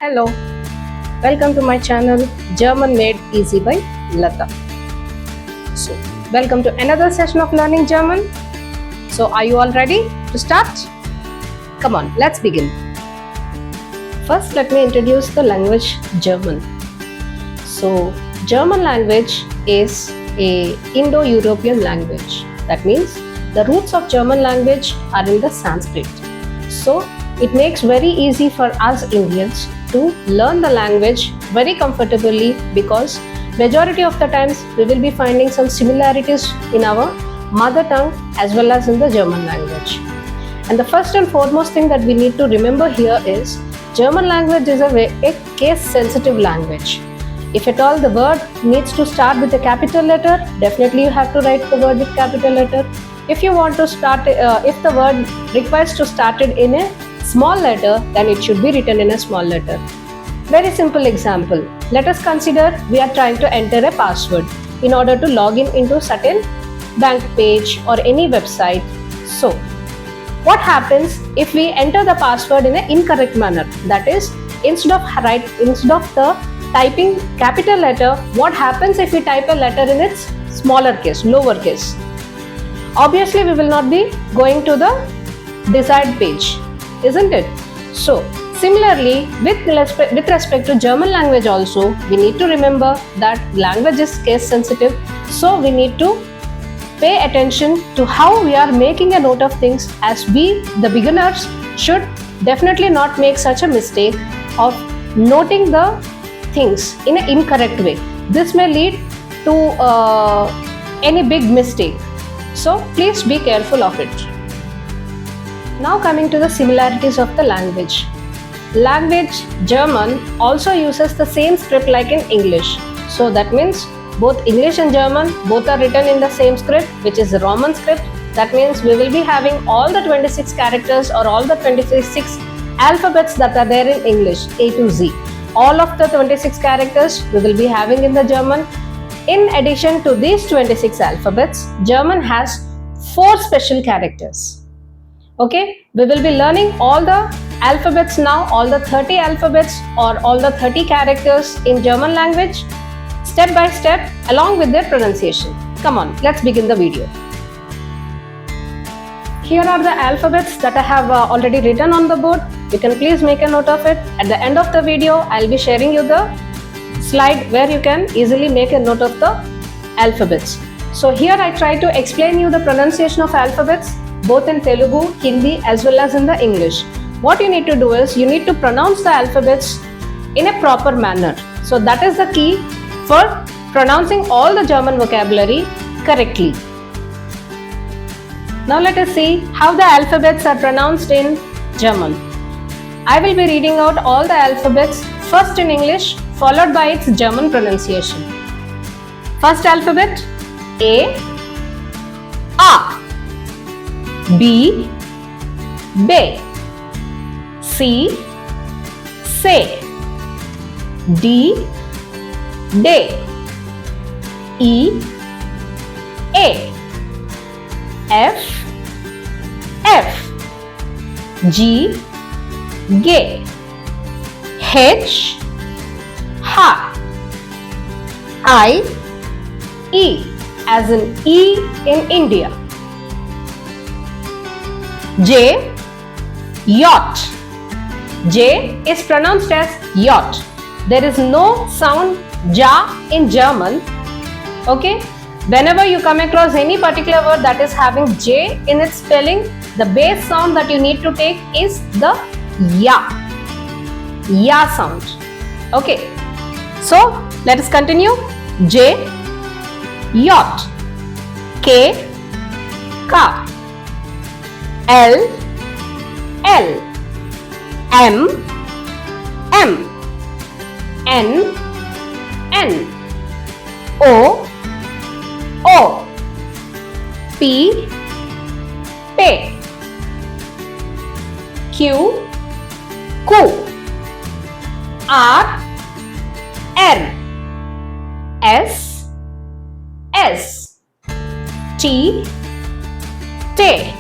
Hello, welcome to my channel German Made Easy by Lata. So, welcome to another session of learning German. So, are you all ready to start? Come on, let's begin. First, let me introduce the language German. So, German language is a Indo-European language. That means the roots of German language are in the Sanskrit. So, it makes very easy for us Indians to learn the language very comfortably because majority of the times we will be finding some similarities in our mother tongue as well as in the German language. And the first and foremost thing that we need to remember here is German language is a case sensitive language. If at all the word needs to start with a capital letter, definitely you have to write the word with capital letter. If you want to start, if the word requires to start it in a small letter, then it should be written in a small letter. Very simple example. Let us consider we are trying to enter a password in order to log in into certain bank page or any website. So, what happens if we enter the password in an incorrect manner? That is, instead of the typing capital letter, what happens if we type a letter in its smaller case, lower case? Obviously, we will not be going to the desired page, isn't it? So, similarly, with respect to German language also, we need to remember that language is case sensitive. So, we need to pay attention to how we are making a note of things, as we, the beginners, should definitely not make such a mistake of noting the things in an incorrect way. This may lead to any big mistake. So please be careful of it. Now coming to the similarities of the language. Language German also uses the same script like in English. So that means both English and German both are written in the same script, which is the Roman script. That means we will be having all the 26 characters or all the 26 alphabets that are there in English, A to Z. All of the 26 characters we will be having in the German. In addition to these 26 alphabets, German has 4 special characters. Okay, we will be learning all the alphabets now, all the 30 alphabets or all the 30 characters in German language, step by step, along with their pronunciation. Come on, let's begin the video. Here are the alphabets that I have already written on the board. You can please make a note of it. At the end of the video, I'll be sharing you the slide where you can easily make a note of the alphabets. So here I try to explain you the pronunciation of alphabets both in Telugu, Hindi as well as in the English. What you need to do is you need to pronounce the alphabets in a proper manner. So that is the key for pronouncing all the German vocabulary correctly. Now let us see how the alphabets are pronounced in German. I will be reading out all the alphabets first in English followed by its German pronunciation. First alphabet A, B, B, C, Se, D, De, E, A, F, F, G, G, H, I, E, as in E in India. J, yacht. J is pronounced as yacht. There is no sound ja in German. Okay? Whenever you come across any particular word that is having J in its spelling, the base sound that you need to take is the ya. Ya sound. Okay. So, let us continue. J, yacht. K, car. L, L. M, M. N, N. O, O. P, P. Q, Q. R, R. S, S. T, T.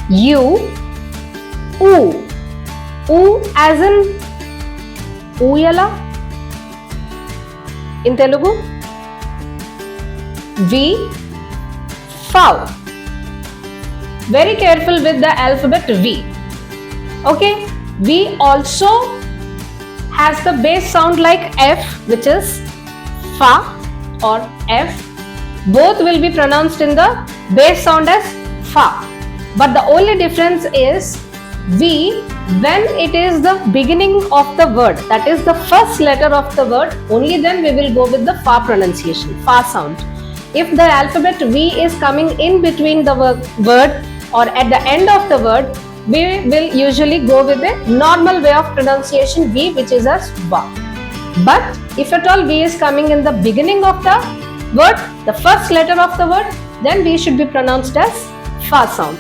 U, U. U as in Uyala. In Telugu, V, fowl. Very careful with the alphabet V. Okay, V also has the base sound like F, which is fa or F. Both will be pronounced in the base sound as fa. But the only difference is V, when it is the beginning of the word, that is the first letter of the word, only then we will go with the fa pronunciation, fa sound. If the alphabet V is coming in between the word or at the end of the word, we will usually go with the normal way of pronunciation V, which is as va. But if at all V is coming in the beginning of the word, the first letter of the word, then V should be pronounced as fa sound.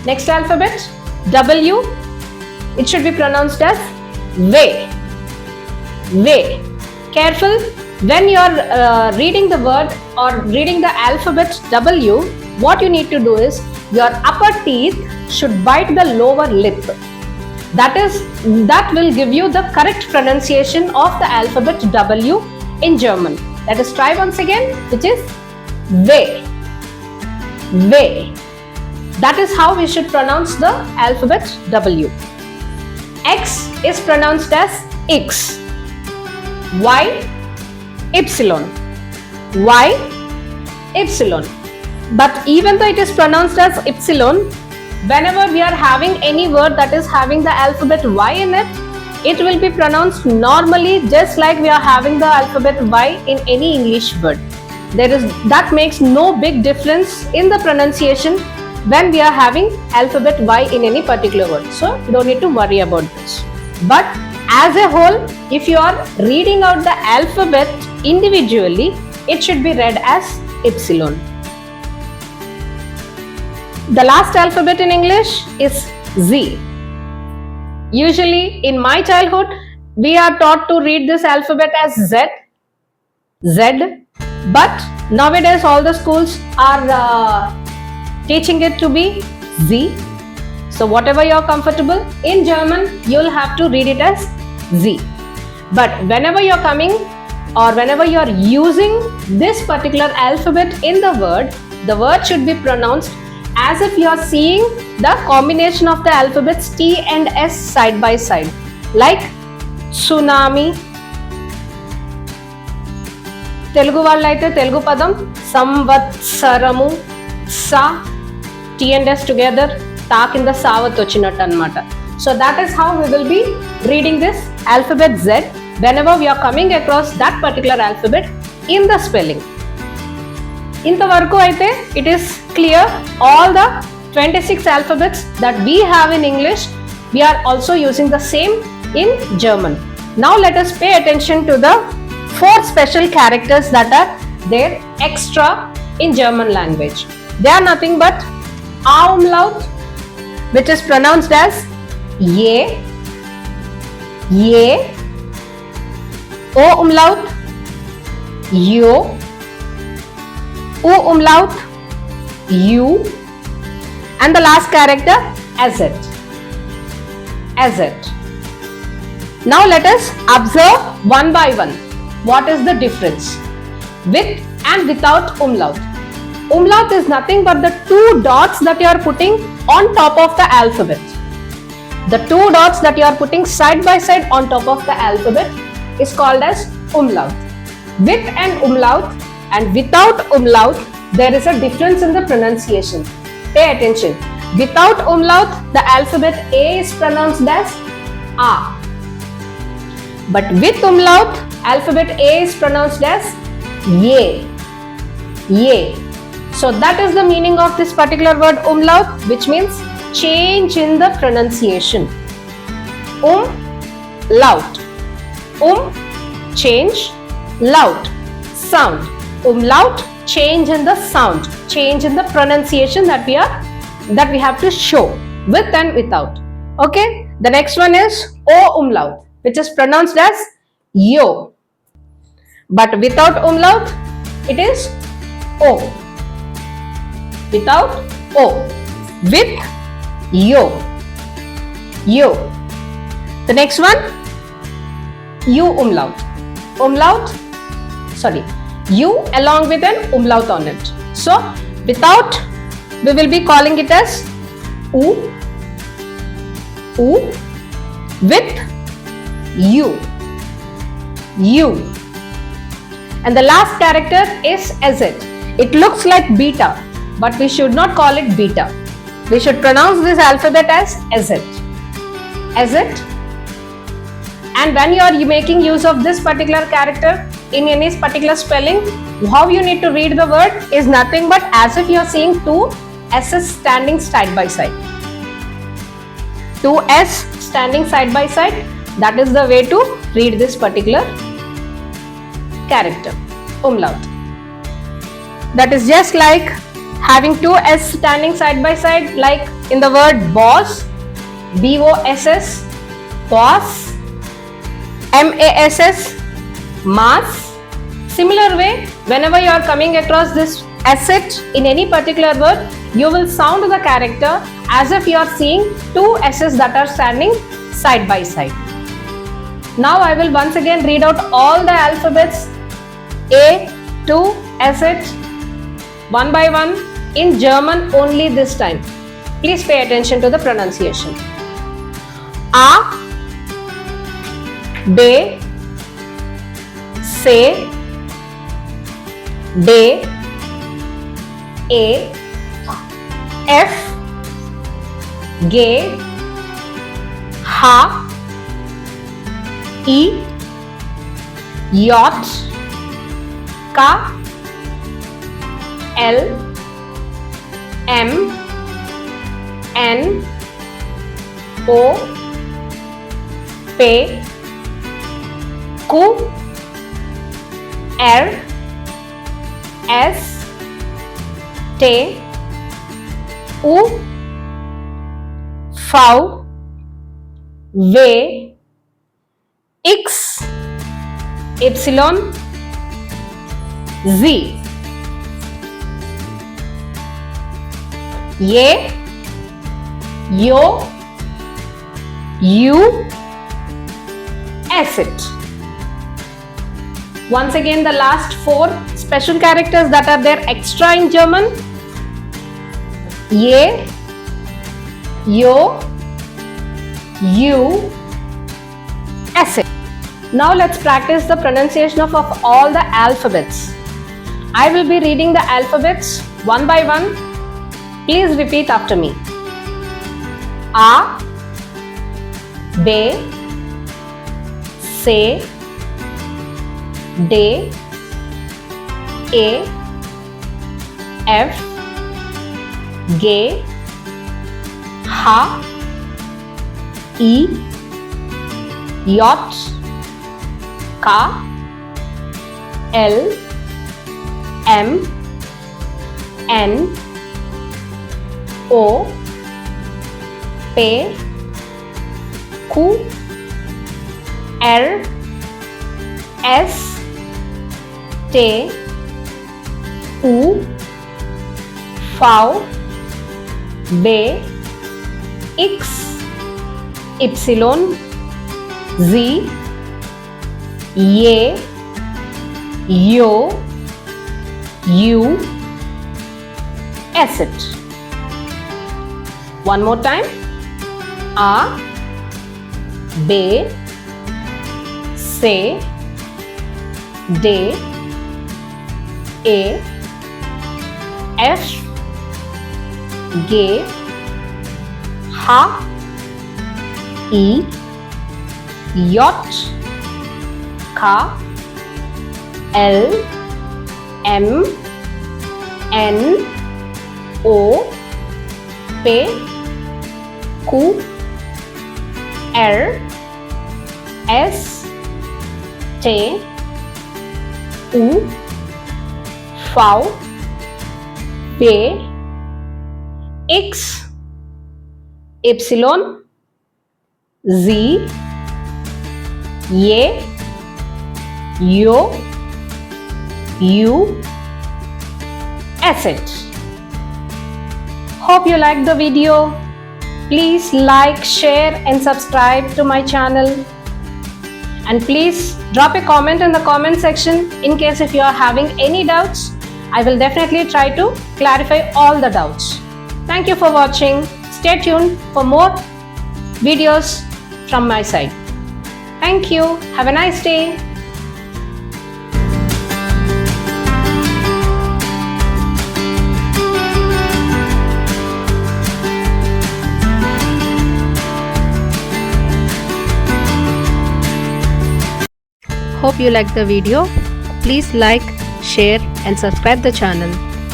Next alphabet, W, it should be pronounced as ve. Ve. Careful, when you are reading the word or reading the alphabet W, what you need to do is your upper teeth should bite the lower lip. That will give you the correct pronunciation of the alphabet W in German. Let us try once again, which is ve. Ve. That is how we should pronounce the alphabet W. X is pronounced as X. Y, Epsilon. Y, Epsilon. But even though it is pronounced as Epsilon, whenever we are having any word that is having the alphabet Y in it, it will be pronounced normally just like we are having the alphabet Y in any English word. That makes no big difference in the pronunciation when we are having alphabet Y in any particular word. So you don't need to worry about this. But as a whole, if you are reading out the alphabet individually, it should be read as Epsilon. The last alphabet in English is Z. Usually in my childhood, we are taught to read this alphabet as Z. But nowadays all the schools are teaching it to be Z. So whatever you are comfortable, in German you'll have to read it as Z. But whenever you're coming or whenever you're using this particular alphabet in the word should be pronounced as if you're seeing the combination of the alphabets T and S side by side. Like tsunami. Telugu vallaithe Telugu padam samvatsaramu, sa, T and S together, ta kinda savat vachinattu annamata. So that is how we will be reading this alphabet Z whenever we are coming across that particular alphabet in the spelling. Intavaraku aithe it is clear, all the 26 alphabets that we have in English, we are also using the same in German. Now let us pay attention to the 4 special characters that are there extra in German language. They are nothing but A umlaut, which is pronounced as ye, O umlaut, yo, U umlaut, U, and the last character AZ. Now let us observe one by one what is the difference with and without umlaut. Umlaut is nothing but the 2 dots that you are putting on top of the alphabet. The 2 dots that you are putting side by side on top of the alphabet is called as umlaut. With an umlaut and without umlaut, there is a difference in the pronunciation. Pay attention. Without umlaut, the alphabet A is pronounced as A. But with umlaut, alphabet A is pronounced as Ye. So that is the meaning of this particular word umlaut, which means change in the pronunciation. Laut. Change. Laut. Sound. Umlaut, change in the sound, change in the pronunciation that we have to show with and without. Okay, the next one is O umlaut, which is pronounced as yo. But without umlaut, it is O. Without O. With yo. The next one, U umlaut. U along with an umlaut on it. So without, we will be calling it as U. With U. And the last character is Z. It looks like beta, but we should not call it beta. We should pronounce this alphabet as Z. And when you are making use of this particular character in any particular spelling, how you need to read the word is nothing but as if you are seeing two S's standing side by side. Two S standing side by side. That is the way to read this particular character, umlaut. That is just like having two S standing side by side, like in the word boss, BOSS, boss, MASS, mass. Similar way, whenever you are coming across this asset in any particular word, you will sound the character as if you are seeing two S's that are standing side by side. Now I will once again read out all the alphabets A to Z one by one in German only this time. Please pay attention to the pronunciation. A, B, C, D, E, F, G, H, I, J, K, L, M, N, O, P, Q, R, S, T, U, V, W, X, Y, Z. Ye, Yo, U, Acid. Once again, the last four special characters that are there extra in German. Ye, Yo, U, Acid. Now let's practice the pronunciation of all the alphabets. I will be reading the alphabets one by one. Please repeat after me. A, B, C, D, E, F, G, H, I, J, K, L, M, N, O, P, Q, R, S, T, U, V, W, X, Y, Z, Y, Yo, U, Acid. One more time. A, B, C, D, E, F, G, H, I, J, K, L, M, N, O, P, Q, R, S, T, U, V, W, X, Y, Z, Y, Yo, U, Acid. Hope you liked the video. Please like, share and subscribe to my channel. And please drop a comment in the comment section in case if you are having any doubts. I will definitely try to clarify all the doubts. Thank you for watching. Stay tuned for more videos from my side. Thank you. Have a nice day. Hope you liked the video. Please like, share and subscribe the channel.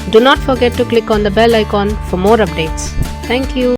Do not forget to click on the bell icon for more updates. Thank you.